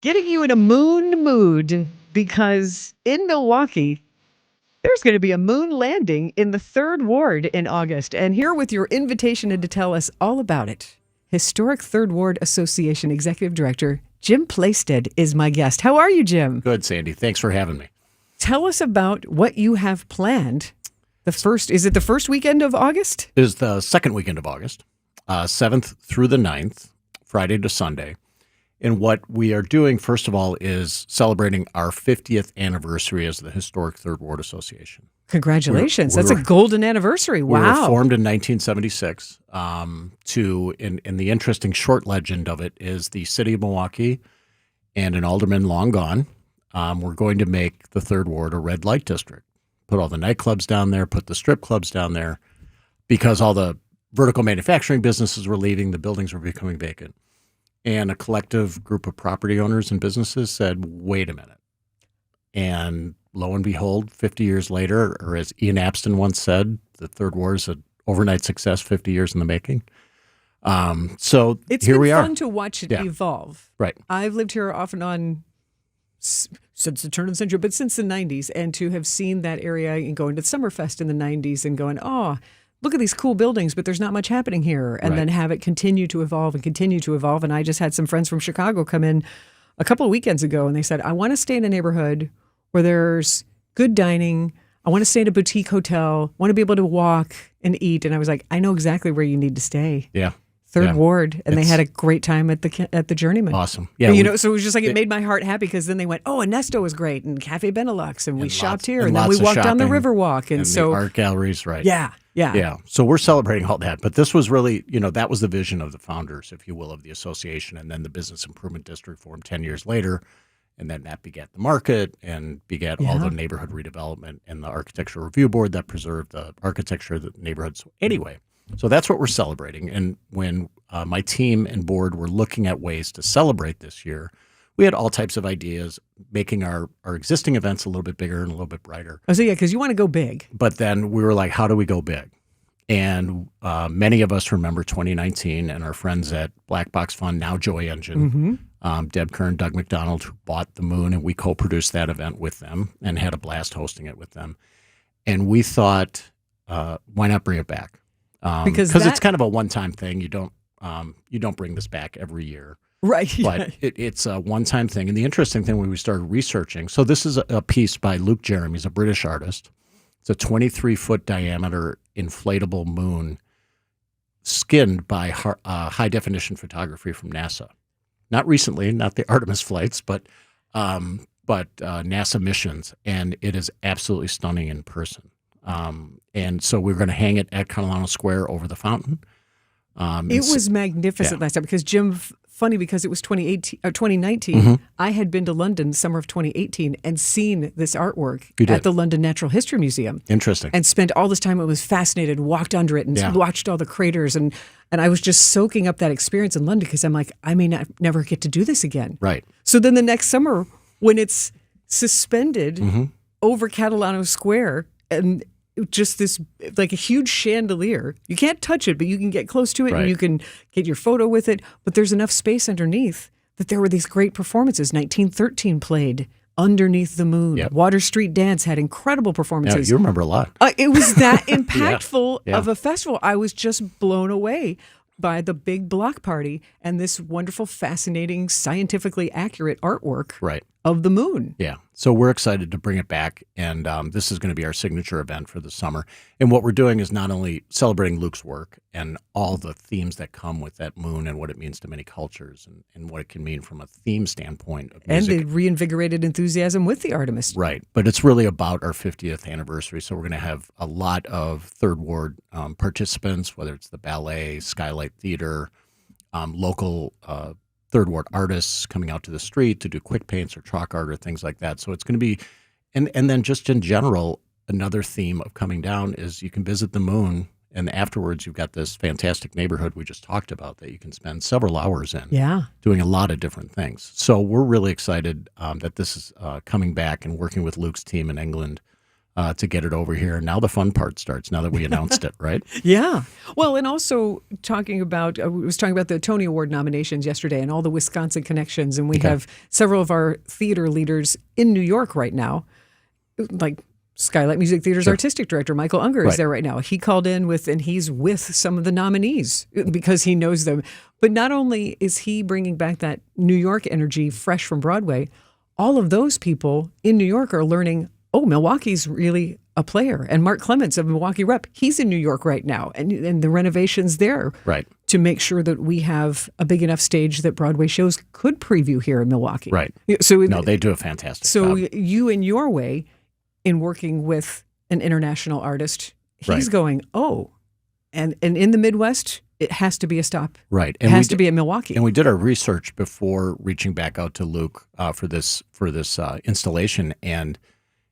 getting you in a moon mood because in Milwaukee, there's going to be a moon landing in the Third Ward in August. And here with your invitation and to tell us all about it, Historic Third Ward Association Executive Director Jim Plaisted is my guest. How are you, Jim? Good, Sandy. Thanks for having me. Tell us about what you have planned. Is it the first weekend of August? It is the second weekend of August, 7th through the 9th, Friday to Sunday. And what we are doing, first of all, is celebrating our 50th anniversary as the Historic Third Ward Association. Congratulations. That's a golden anniversary. Wow. We were formed in 1976. And the interesting short legend of it is the city of Milwaukee and an alderman long gone. We're going to make the Third Ward a red light district. Put all the nightclubs down there, put the strip clubs down there, because all the vertical manufacturing businesses were leaving, the buildings were becoming vacant. And a collective group of property owners and businesses said, wait a minute. And lo and behold, 50 years later, or as Ian Apston once said, the Third Ward is an overnight success, 50 years in the making. So it's here we are. It's been fun to watch it evolve. Right. I've lived here off and on since the turn of the century, but since the 90s, and to have seen that area and going to Summerfest in the 90s and going, oh, look at these cool buildings, but there's not much happening here. And then have it continue to evolve and continue to evolve. And I just had some friends from Chicago come in a couple of weekends ago, and they said, I want to stay in a neighborhood where there's good dining. I want to stay in a boutique hotel. I want to be able to walk and eat. And I was like, I know exactly where you need to stay. Yeah. Third Ward, and they had a great time at the Journeyman. Awesome. Yeah. So it was just like, it made my heart happy, because then they went, oh, Ernesto was great, and Cafe Benelux, and we shopped here, and then we walked down the Riverwalk. And so the art galleries, right. Yeah. So we're celebrating all that. But this was really, that was the vision of the founders, if you will, of the association. And then the Business Improvement District formed 10 years later. And then that begat the market and begat all the neighborhood redevelopment and the Architectural Review Board that preserved the architecture of the neighborhoods. Anyway, so that's what we're celebrating. And when my team and board were looking at ways to celebrate this year, we had all types of ideas, making our existing events a little bit bigger and a little bit brighter. Oh, so because you want to go big. But then we were like, how do we go big? And many of us remember 2019 and our friends at Black Box Fund, now Joy Engine, Deb Kern, Doug McDonald, who bought the Moon, and we co-produced that event with them and had a blast hosting it with them. And we thought, why not bring it back? Because it's kind of a one-time thing. You don't bring this back every year. Right. But it's a one-time thing. And the interesting thing when we started researching, so this is a piece by Luke Jeremy. He's a British artist. It's a 23-foot diameter inflatable moon skinned by high-definition photography from NASA. Not recently, not the Artemis flights, but NASA missions. And it is absolutely stunning in person. And so we're going to hang it at Catalano Square over the fountain. It was magnificent last time, because Jim, funny, because it was 2019. I had been to London summer of 2018 and seen this artwork at the London Natural History Museum. Interesting. And spent all this time. I was fascinated, walked under it and watched all the craters. And I was just soaking up that experience in London, because I'm like, I may never get to do this again. Right. So then the next summer, when it's suspended over Catalano Square, and just this, like a huge chandelier. You can't touch it, but you can get close to it and you can get your photo with it. But there's enough space underneath that there were these great performances. 1913 played underneath the moon. Yep. Water Street Dance had incredible performances. Yeah, you remember a lot. It was that impactful of a festival. I was just blown away by the big block party and this wonderful, fascinating, scientifically accurate artwork of the moon. Yeah. So we're excited to bring it back, and this is going to be our signature event for the summer. And what we're doing is not only celebrating Luke's work and all the themes that come with that moon and what it means to many cultures and what it can mean from a theme standpoint of music. And the reinvigorated enthusiasm with the Artemis. Right. But it's really about our 50th anniversary. So we're going to have a lot of Third Ward participants, whether it's the ballet, Skylight Theater, local Third Ward artists coming out to the street to do quick paints or chalk art or things like that. So it's going to be, and then just in general, another theme of coming down is you can visit the moon, and afterwards you've got this fantastic neighborhood we just talked about that you can spend several hours in doing a lot of different things. So we're really excited that this is coming back and working with Luke's team in England to get it over here. And now the fun part starts now that we announced it, right? Yeah. Well, and also talking about, I was talking about the Tony Award nominations yesterday and all the Wisconsin connections. And we have several of our theater leaders in New York right now, like Skylight Music Theater's artistic director, Michael Unger, is there right now. He called in and he's with some of the nominees because he knows them. But not only is he bringing back that New York energy fresh from Broadway, all of those people in New York are learning, oh, Milwaukee's really a player. And Mark Clements of Milwaukee Rep, he's in New York right now. And the renovations there to make sure that we have a big enough stage that Broadway shows could preview here in Milwaukee. Right. So no, they do a fantastic job. So you, in your way, in working with an international artist, he's going, oh, and in the Midwest, it has to be a stop. Right. It has to be in Milwaukee. And we did our research before reaching back out to Luke for this installation. And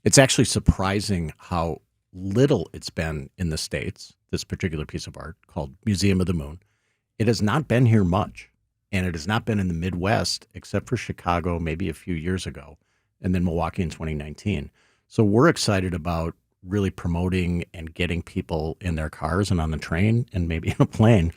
it's actually surprising how little it's been in the States, this particular piece of art called Museum of the Moon. It has not been here much. And it has not been in the Midwest, except for Chicago maybe a few years ago, and then Milwaukee in 2019. So we're excited about really promoting and getting people in their cars and on the train and maybe in a plane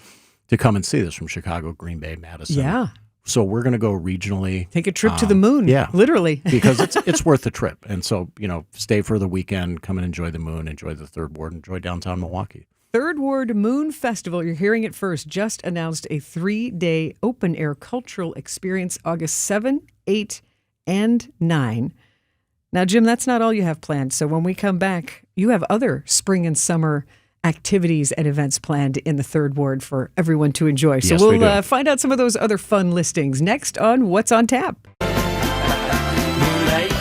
to come and see this from Chicago, Green Bay, Madison. Yeah. So we're going to go regionally. Take a trip to the moon. Yeah. Literally. Because it's worth the trip. And so, stay for the weekend, come and enjoy the moon, enjoy the Third Ward, enjoy downtown Milwaukee. Third Ward Moon Festival, you're hearing it first, just announced a 3-day open-air cultural experience, August 7, 8, and 9. Now, Jim, that's not all you have planned. So when we come back, you have other spring and summer activities and events planned in the Third Ward for everyone to enjoy. So Yes, we'll find out some of those other fun listings next on What's on Tap. Moonlight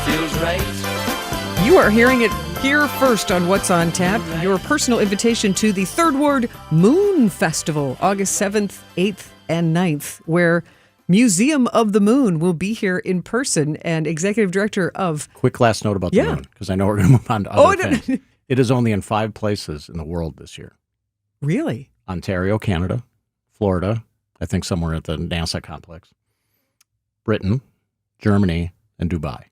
feels right. You are hearing it here first on What's on Tap, your personal invitation to the Third Ward Moon Festival, August 7th, 8th, and 9th, where Museum of the Moon will be here in person, and executive director of... Quick last note about the moon, because I know we're going to move on to other things. No. It is only in 5 places in the world this year. Really? Ontario, Canada, Florida, I think somewhere at the NASA complex, Britain, Germany, and Dubai.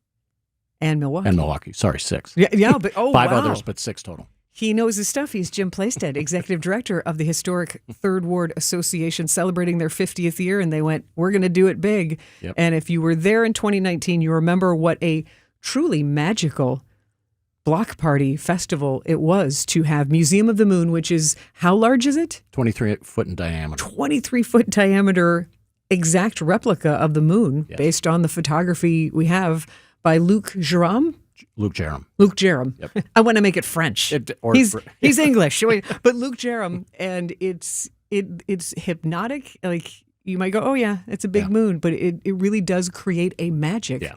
And Milwaukee. And Milwaukee. Sorry, 6. Yeah, but 5 others, but 6 total. He knows his stuff. He's Jim Plaisted, executive director of the historic Third Ward Association, celebrating their 50th year, and they went, we're going to do it big. Yep. And if you were there in 2019, you remember what a truly magical block party festival it was to have Museum of the Moon, which is, how large is it? 23 foot in diameter. 23-foot diameter exact replica of the moon, based on the photography we have by Luc Jerome. Luke Jerome. Luc Jerome. Yep. I want to make it French. He's English, but Luc Jerome, and it's hypnotic. Like, you might go, oh yeah, it's a big moon, but it really does create a magic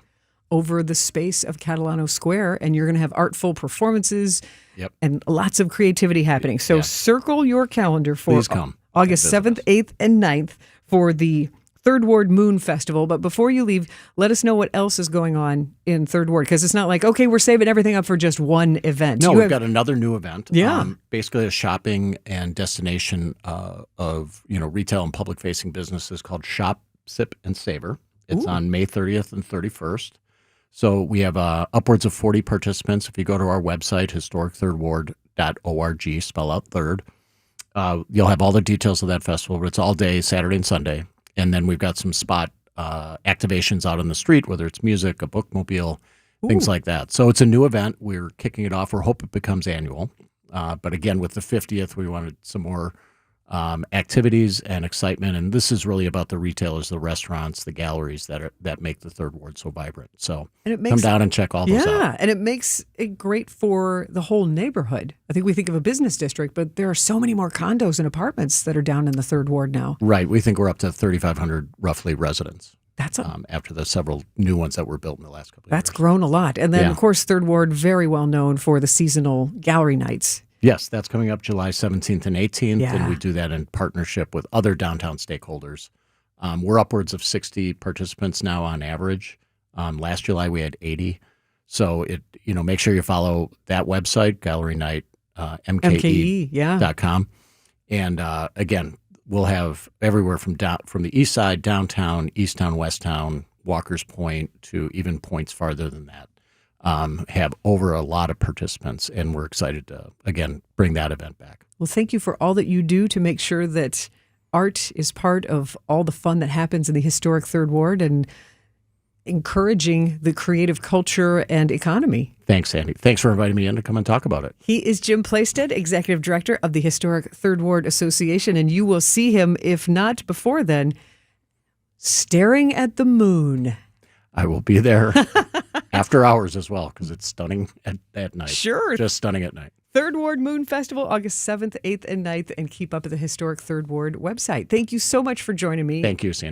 over the space of Catalano Square, and you're going to have artful performances and lots of creativity happening. So circle your calendar for August 7th, 8th, and 9th for the Third Ward Moon Festival. But before you leave, let us know what else is going on in Third Ward, because it's not like, okay, we're saving everything up for just one event. No, we've got another new event. Yeah. Basically a shopping and destination of retail and public-facing businesses called Shop, Sip, and Savor. It's on May 30th and 31st. So we have upwards of 40 participants. If you go to our website, historicthirdward.org, spell out third, you'll have all the details of that festival. But it's all day, Saturday and Sunday. And then we've got some spot activations out on the street, whether it's music, a bookmobile, things like that. So it's a new event. We're kicking it off. We hope it becomes annual. But again, with the 50th, we wanted some more activities and excitement. And this is really about the retailers, the restaurants, the galleries that make the Third Ward so vibrant. So come down and check all those out. Yeah, and it makes it great for the whole neighborhood. I think we think of a business district, but there are so many more condos and apartments that are down in the Third Ward now. Right. We think we're up to 3,500 roughly residents. That's after the several new ones that were built in the last couple of years. That's grown a lot. And then, of course, Third Ward, very well known for the seasonal gallery nights. Yes, that's coming up July 17th and 18th, Yeah. and we do that in partnership with other downtown stakeholders. We're upwards of 60 participants now on average. Last July we had 80. So make sure you follow that website, Gallery Night, MKE.com. And again, we'll have everywhere from the east side, downtown, east town, west town, Walker's Point to even points farther than that, have over a lot of participants, and we're excited to, again, bring that event back. Well, thank you for all that you do to make sure that art is part of all the fun that happens in the historic Third Ward and encouraging the creative culture and economy. Thanks, Sandy. Thanks for inviting me in to come and talk about it. He is Jim Plaisted, Executive Director of the Historic Third Ward Association, and you will see him, if not before then, staring at the moon. I will be there after hours as well, because it's stunning at night. Sure. Just stunning at night. Third Ward Moon Festival, August 7th, 8th, and 9th, and keep up at the Historic Third Ward website. Thank you so much for joining me. Thank you, Sandy.